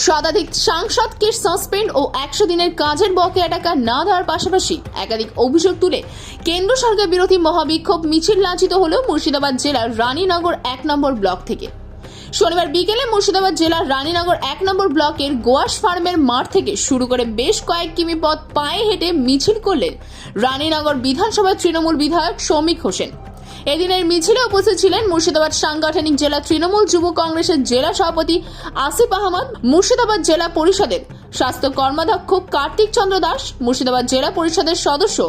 শতাধিক সাংসদকে সাসপেন্ড ও 100 দিনের কাজের বকেয়া টাকা না দেওয়ার পাশাপাশি একাধিক অভিযোগ তুলে কেন্দ্র সরকার বিরোধী মহাবিক্ষোভ মিছিল লাঞ্ছিত হল মুর্শিদাবাদ জেলার রানীনগর 1 নম্বর ব্লক থেকে। শনিবার বিকেলে মুর্শিদাবাদ জেলার রানীনগর 1 নম্বর ব্লকের গোয়াস ফার্মের মাঠ থেকে শুরু করে বেশ কয়েক কিমি পথ পায়ে হেঁটে মিছিল করলেন রানীনগর বিধানসভার তৃণমূল বিধায়ক শৌমিক হোসেন। এদিনের মিছিলে উপস্থিত ছিলেন মুর্শিদাবাদ সাংগঠনিক জেলা তৃণমূল যুব কংগ্রেসের জেলা সভাপতি আসিফ আহমদ, মুর্শিদাবাদ জেলা পরিষদের স্বাস্থ্য কর্মাধ্যক্ষ কার্তিক চন্দ্র দাস, মুর্শিদাবাদ জেলা পরিষদের সদস্য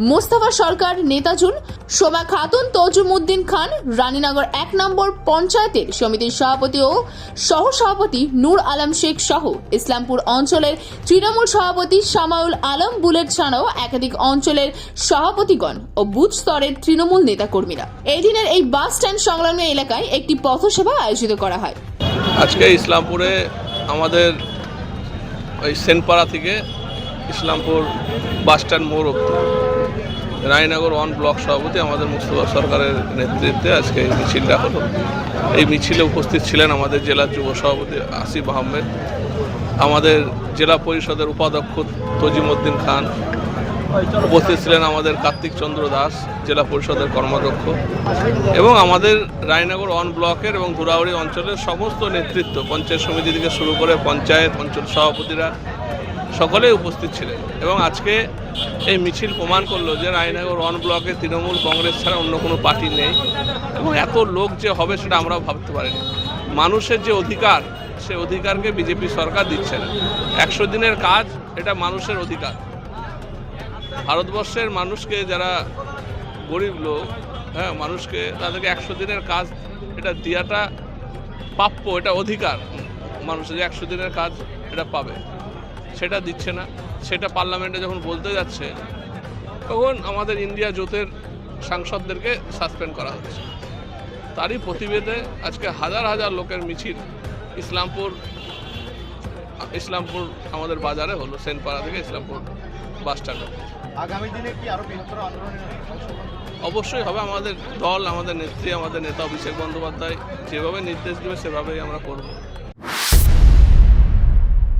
মোস্তফা সরকার, নেতাজুন, শোভা খাতুন, তজুমউদ্দিন খান, রানীনগর 1 নম্বর পঞ্চায়েতের সমিতির সভাপতি ও সহসভাপতি নূর আলম শেখ সহ ইসলামপুর অঞ্চলের তৃণমূল সভাপতি শামাউল আলম বুলেট ছাড়াও একাধিক অঞ্চলের সভাপতিগণ ও বুথ স্তরের তৃণমূল নেতাকর্মীরা। এই দিনের এই বাস স্ট্যান্ড সংলগ্ন এলাকায় একটি পথসভা আয়োজিত করা হয়। আজকে ইসলামপুরে আমাদের ওই সেনপাড়া থেকে ইসলামপুর বাস স্ট্যান্ড মোড় অবধি রানীনগর 1 ব্লক সভাপতি আমাদের মুস্তফা সরকারের নেতৃত্বে আজকে এই মিছিলটা হলো। এই মিছিলে উপস্থিত ছিলেন আমাদের জেলার যুব সভাপতি আসিফ আহমেদ, আমাদের জেলা পরিষদের উপাধ্যক্ষ তজিমউদ্দিন খান, উপস্থিত ছিলেন আমাদের কার্তিক চন্দ্র দাস, জেলা পরিষদের কর্মাধ্যক্ষ, এবং আমাদের রানীনগর 1 ব্লকের এবং ধুরাউড়ি অঞ্চলের সমস্ত নেতৃত্ব, পঞ্চায়েত সমিতি থেকে শুরু করে পঞ্চায়েত অঞ্চল সভাপতিরা সকলেই উপস্থিত ছিলেন। এবং আজকে এই মিছিল প্রমাণ করলো যে রানীনগর 1 ব্লকে তৃণমূল কংগ্রেস ছাড়া অন্য কোনো পার্টি নেই, এবং এত লোক যে হবে সেটা আমরাও ভাবতে পারিনি। মানুষের যে অধিকার, সে অধিকারকে বিজেপি সরকার দিচ্ছে না। 100 দিনের কাজ এটা মানুষের অধিকার। ভারতবর্ষের মানুষকে যারা গরিব লোক, মানুষকে তাদেরকে 100 দিনের কাজ এটা দেওয়াটা প্রাপ্য, এটা অধিকার মানুষের, যে 100 দিনের কাজ এটা পাবে, সেটা দিচ্ছে না। সেটা পার্লামেন্টে যখন বলতে যাচ্ছে তখন আমাদের ইন্ডিয়া জোটের সাংসদদেরকে সাসপেন্ড করা হচ্ছে। তারই প্রতিবেদে আজকে হাজার হাজার লোকের মিছিল ইসলামপুর আমাদের বাজারে হলো, সেনপাড়া থেকে ইসলামপুর বাস স্ট্যান্ড। আগামী দিনে কি আরো বৃহত্তর আন্দোলনের অবশ্যই হবে। আমাদের দল, আমাদের নেত্রী, আমাদের নেতা অভিষেক বন্দ্যোপাধ্যায় যেভাবে নির্দেশ দেবে সেভাবেই আমরা করব।